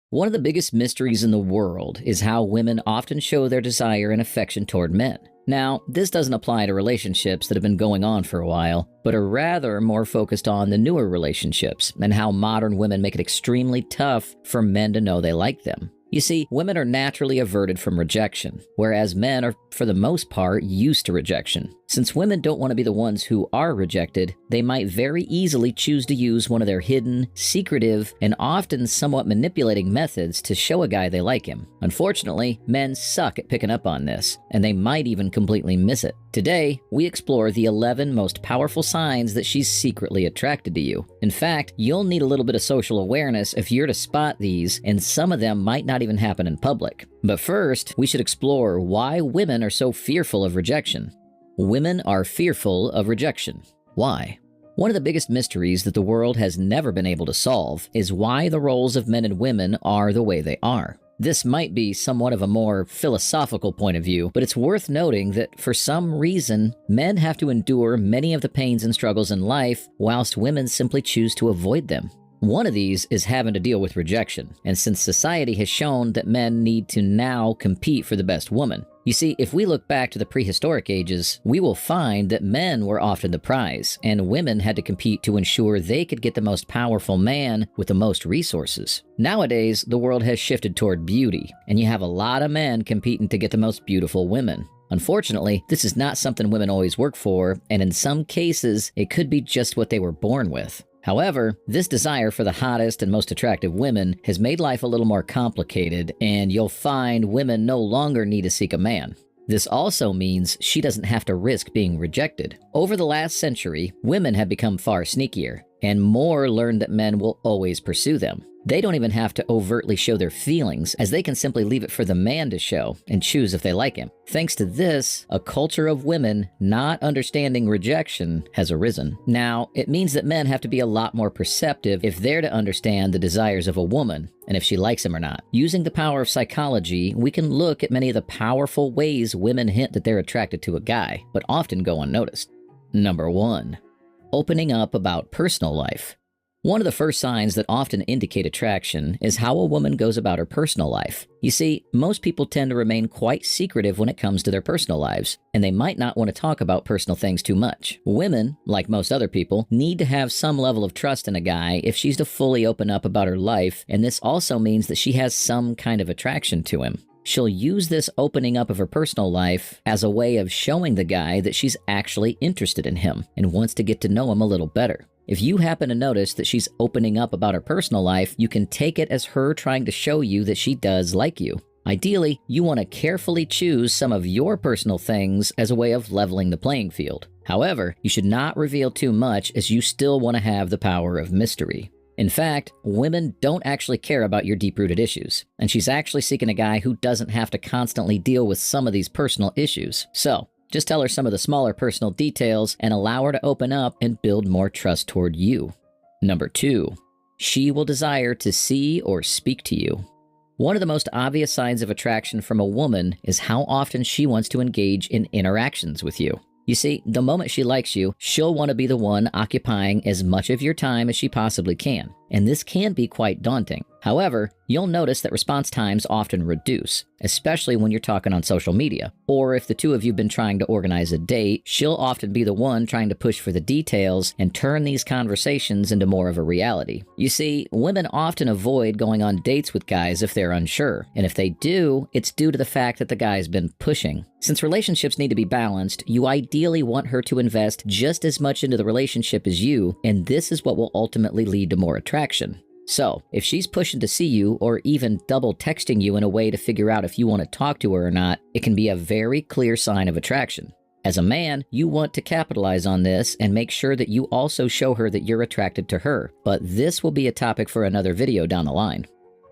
One of the biggest mysteries in the world is how women often show their desire and affection toward men. Now, this doesn't apply to relationships that have been going on for a while, but are rather more focused on the newer relationships and how modern women make it extremely tough for men to know they like them. You see, women are naturally averted from rejection, whereas men are, for the most part, used to rejection. Since women don't want to be the ones who are rejected, they might very easily choose to use one of their hidden, secretive, and often somewhat manipulating methods to show a guy they like him. Unfortunately, men suck at picking up on this, and they might even completely miss it. Today, we explore the 11 most powerful signs that she's secretly attracted to you. In fact, you'll need a little bit of social awareness if you're to spot these, and some of them might not even happen in public. But first, we should explore why women are so fearful of rejection. Women are fearful of rejection. Why? One of the biggest mysteries that the world has never been able to solve is why the roles of men and women are the way they are. This might be somewhat of a more philosophical point of view, but it's worth noting that for some reason, men have to endure many of the pains and struggles in life, whilst women simply choose to avoid them. One of these is having to deal with rejection, and since society has shown that men need to now compete for the best woman. You see, if we look back to the prehistoric ages, we will find that men were often the prize, and women had to compete to ensure they could get the most powerful man with the most resources. Nowadays, the world has shifted toward beauty, and you have a lot of men competing to get the most beautiful women. Unfortunately, this is not something women always work for, and in some cases, it could be just what they were born with. However, this desire for the hottest and most attractive women has made life a little more complicated, and you'll find women no longer need to seek a man. This also means she doesn't have to risk being rejected. Over the last century, women have become far sneakier, and more learned that men will always pursue them. They don't even have to overtly show their feelings, as they can simply leave it for the man to show and choose if they like him. Thanks to this, a culture of women not understanding rejection has arisen. Now, it means that men have to be a lot more perceptive if they're to understand the desires of a woman and if she likes him or not. Using the power of psychology, we can look at many of the powerful ways women hint that they're attracted to a guy, but often go unnoticed. Number 1. Opening up about personal life. One of the first signs that often indicate attraction is how a woman goes about her personal life. You see, most people tend to remain quite secretive when it comes to their personal lives, and they might not want to talk about personal things too much. Women, like most other people, need to have some level of trust in a guy if she's to fully open up about her life, and this also means that she has some kind of attraction to him. She'll use this opening up of her personal life as a way of showing the guy that she's actually interested in him and wants to get to know him a little better. If you happen to notice that she's opening up about her personal life, you can take it as her trying to show you that she does like you. Ideally, you want to carefully choose some of your personal things as a way of leveling the playing field. However, you should not reveal too much, as you still want to have the power of mystery. In fact, women don't actually care about your deep-rooted issues, and she's actually seeking a guy who doesn't have to constantly deal with some of these personal issues. So, just tell her some of the smaller personal details and allow her to open up and build more trust toward you. Number 2. She will desire to see or speak to you. One of the most obvious signs of attraction from a woman is how often she wants to engage in interactions with you. You see, the moment she likes you, she'll want to be the one occupying as much of your time as she possibly can, and this can be quite daunting. However, you'll notice that response times often reduce, especially when you're talking on social media. Or if the two of you have been trying to organize a date, she'll often be the one trying to push for the details and turn these conversations into more of a reality. You see, women often avoid going on dates with guys if they're unsure, and if they do, it's due to the fact that the guy's been pushing. Since relationships need to be balanced, you ideally want her to invest just as much into the relationship as you, and this is what will ultimately lead to more attraction. So, if she's pushing to see you or even double texting you in a way to figure out if you want to talk to her or not, it can be a very clear sign of attraction. As a man, you want to capitalize on this and make sure that you also show her that you're attracted to her, but this will be a topic for another video down the line.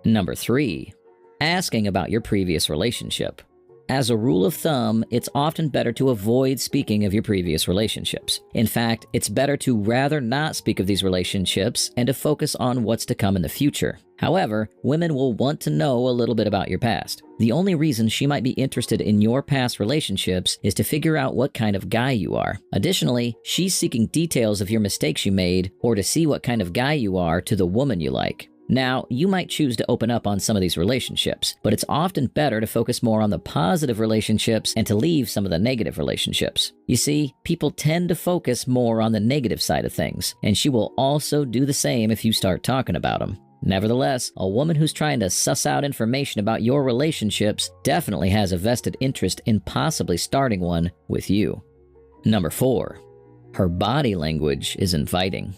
Number 3. Asking about your previous relationship. As a rule of thumb, it's often better to avoid speaking of your previous relationships. In fact, it's better to rather not speak of these relationships and to focus on what's to come in the future. However, women will want to know a little bit about your past. The only reason she might be interested in your past relationships is to figure out what kind of guy you are. Additionally, she's seeking details of your mistakes you made or to see what kind of guy you are to the woman you like. Now, you might choose to open up on some of these relationships, but it's often better to focus more on the positive relationships and to leave some of the negative relationships. You see, people tend to focus more on the negative side of things, and she will also do the same if you start talking about them. Nevertheless, a woman who's trying to suss out information about your relationships definitely has a vested interest in possibly starting one with you. Number 4. Her body language is inviting.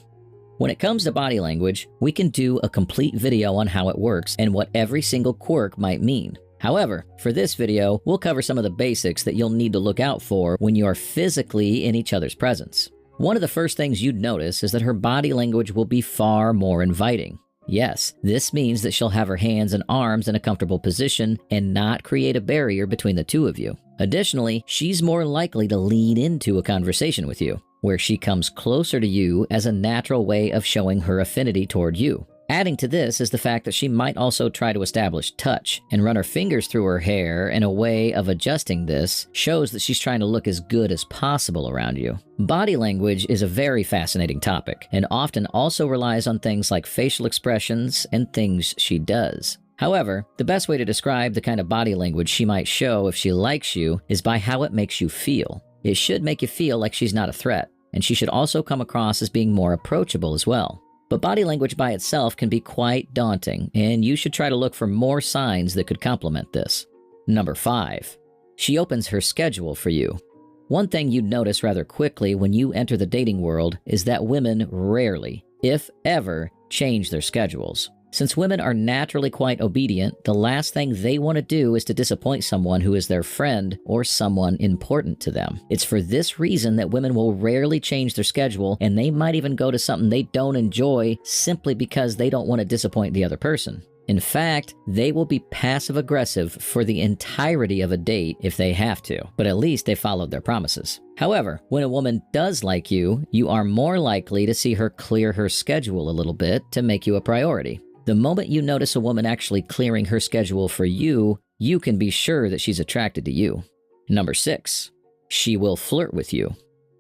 When it comes to body language, we can do a complete video on how it works and what every single quirk might mean. However, for this video, we'll cover some of the basics that you'll need to look out for when you are physically in each other's presence. One of the first things you'd notice is that her body language will be far more inviting. Yes, this means that she'll have her hands and arms in a comfortable position and not create a barrier between the two of you. Additionally, she's more likely to lean into a conversation with you, where she comes closer to you as a natural way of showing her affinity toward you. Adding to this is the fact that she might also try to establish touch and run her fingers through her hair in a way of adjusting this shows that she's trying to look as good as possible around you. Body language is a very fascinating topic and often also relies on things like facial expressions and things she does. However, the best way to describe the kind of body language she might show if she likes you is by how it makes you feel. It should make you feel like she's not a threat, and she should also come across as being more approachable as well. But body language by itself can be quite daunting, and you should try to look for more signs that could complement this. Number 5. She opens her schedule for you. One thing you'd notice rather quickly when you enter the dating world is that women rarely, if ever, change their schedules. Since women are naturally quite obedient, the last thing they want to do is to disappoint someone who is their friend or someone important to them. It's for this reason that women will rarely change their schedule, and they might even go to something they don't enjoy simply because they don't want to disappoint the other person. In fact, they will be passive-aggressive for the entirety of a date if they have to, but at least they followed their promises. However, when a woman does like you, you are more likely to see her clear her schedule a little bit to make you a priority. The moment you notice a woman actually clearing her schedule for you, you can be sure that she's attracted to you. Number 6. She will flirt with you.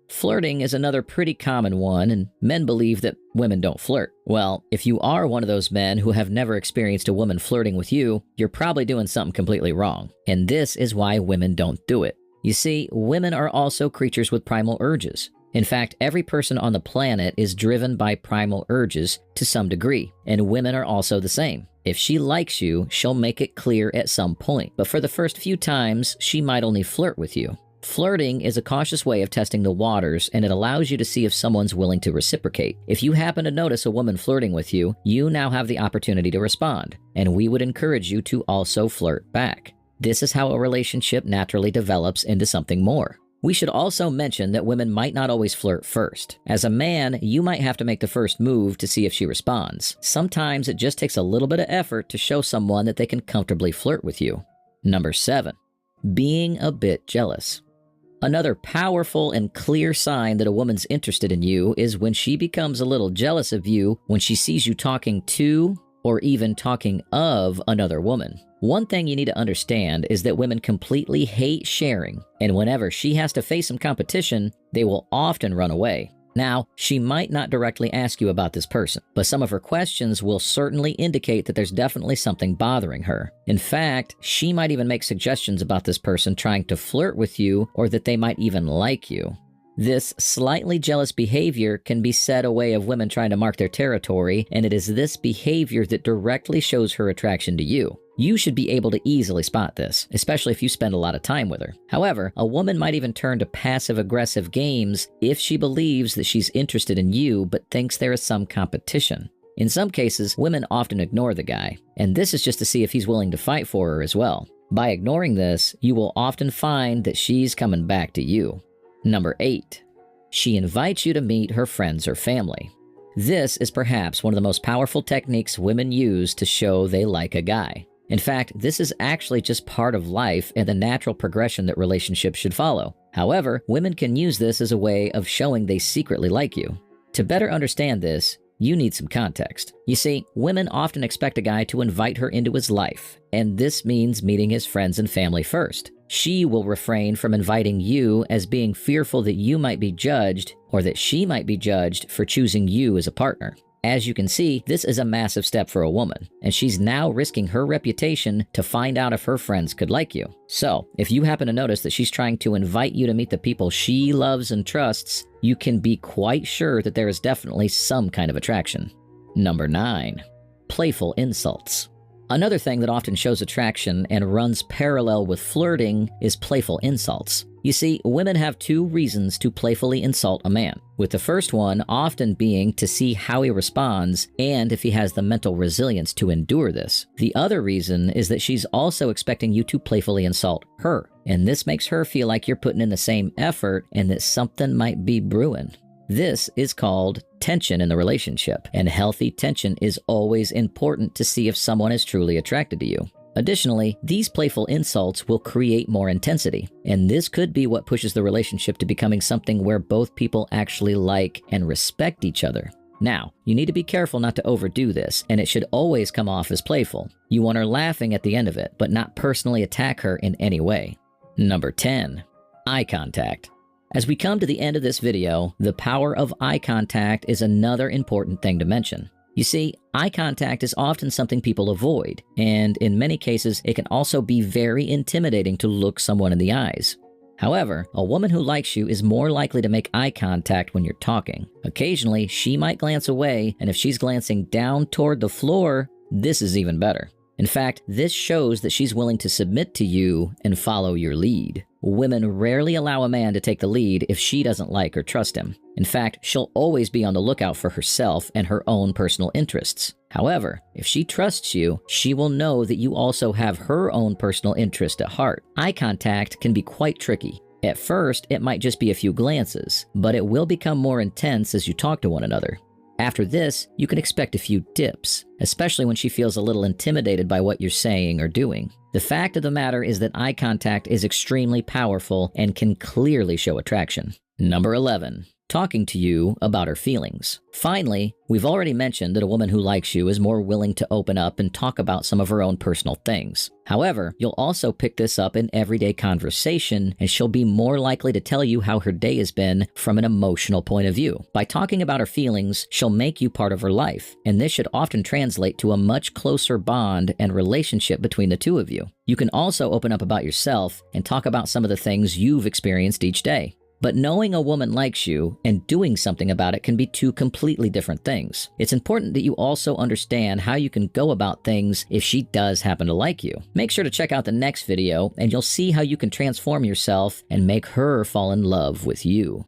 Flirting is another pretty common one, and men believe that women don't flirt. Well, if you are one of those men who have never experienced a woman flirting with you, you're probably doing something completely wrong. And this is why women don't do it. You see, women are also creatures with primal urges. In fact, every person on the planet is driven by primal urges to some degree, and women are also the same. If she likes you, she'll make it clear at some point, but for the first few times, she might only flirt with you. Flirting is a cautious way of testing the waters, and it allows you to see if someone's willing to reciprocate. If you happen to notice a woman flirting with you, you now have the opportunity to respond, and we would encourage you to also flirt back. This is how a relationship naturally develops into something more. We should also mention that women might not always flirt first. As a man, you might have to make the first move to see if she responds. Sometimes it just takes a little bit of effort to show someone that they can comfortably flirt with you. Number 7. Being a bit jealous. Another powerful and clear sign that a woman's interested in you is when she becomes a little jealous of you when she sees you talking to or even talking of another woman. One thing you need to understand is that women completely hate sharing, and whenever she has to face some competition, they will often run away. Now, she might not directly ask you about this person, but some of her questions will certainly indicate that there's definitely something bothering her. In fact, she might even make suggestions about this person trying to flirt with you or that they might even like you. This slightly jealous behavior can be said a way of women trying to mark their territory, and it is this behavior that directly shows her attraction to you. You should be able to easily spot this, especially if you spend a lot of time with her. However, a woman might even turn to passive-aggressive games if she believes that she's interested in you but thinks there is some competition. In some cases, women often ignore the guy, and this is just to see if he's willing to fight for her as well. By ignoring this, you will often find that she's coming back to you. Number 8. She invites you to meet her friends or family. This is perhaps one of the most powerful techniques women use to show they like a guy. In fact, this is actually just part of life and the natural progression that relationships should follow. However, women can use this as a way of showing they secretly like you. To better understand this, you need some context. You see, women often expect a guy to invite her into his life, and this means meeting his friends and family first. She will refrain from inviting you as being fearful that you might be judged or that she might be judged for choosing you as a partner. As you can see, this is a massive step for a woman, and she's now risking her reputation to find out if her friends could like you. So, if you happen to notice that she's trying to invite you to meet the people she loves and trusts, you can be quite sure that there is definitely some kind of attraction. Number 9. Playful insults. Another thing that often shows attraction and runs parallel with flirting is playful insults. You see, women have 2 reasons to playfully insult a man, with the first one often being to see how he responds and if he has the mental resilience to endure this. The other reason is that she's also expecting you to playfully insult her, and this makes her feel like you're putting in the same effort and that something might be brewing. This is called tension in the relationship, and healthy tension is always important to see if someone is truly attracted to you. Additionally, these playful insults will create more intensity, and this could be what pushes the relationship to becoming something where both people actually like and respect each other. Now, you need to be careful not to overdo this, and it should always come off as playful. You want her laughing at the end of it, but not personally attack her in any way. Number 10. Eye contact. As we come to the end of this video, the power of eye contact is another important thing to mention. You see, eye contact is often something people avoid, and in many cases, it can also be very intimidating to look someone in the eyes. However, a woman who likes you is more likely to make eye contact when you're talking. Occasionally, she might glance away, and if she's glancing down toward the floor, this is even better. In fact, this shows that she's willing to submit to you and follow your lead. Women rarely allow a man to take the lead if she doesn't like or trust him. In fact, she'll always be on the lookout for herself and her own personal interests. However, if she trusts you, she will know that you also have her own personal interest at heart. Eye contact can be quite tricky. At first, it might just be a few glances, but it will become more intense as you talk to one another. After this, you can expect a few dips, especially when she feels a little intimidated by what you're saying or doing. The fact of the matter is that eye contact is extremely powerful and can clearly show attraction. Number 11. Talking to you about her feelings. Finally, we've already mentioned that a woman who likes you is more willing to open up and talk about some of her own personal things. However, you'll also pick this up in everyday conversation, and she'll be more likely to tell you how her day has been from an emotional point of view. By talking about her feelings, she'll make you part of her life, and this should often translate to a much closer bond and relationship between the two of you. You can also open up about yourself and talk about some of the things you've experienced each day. But knowing a woman likes you and doing something about it can be 2 completely different things. It's important that you also understand how you can go about things if she does happen to like you. Make sure to check out the next video and you'll see how you can transform yourself and make her fall in love with you.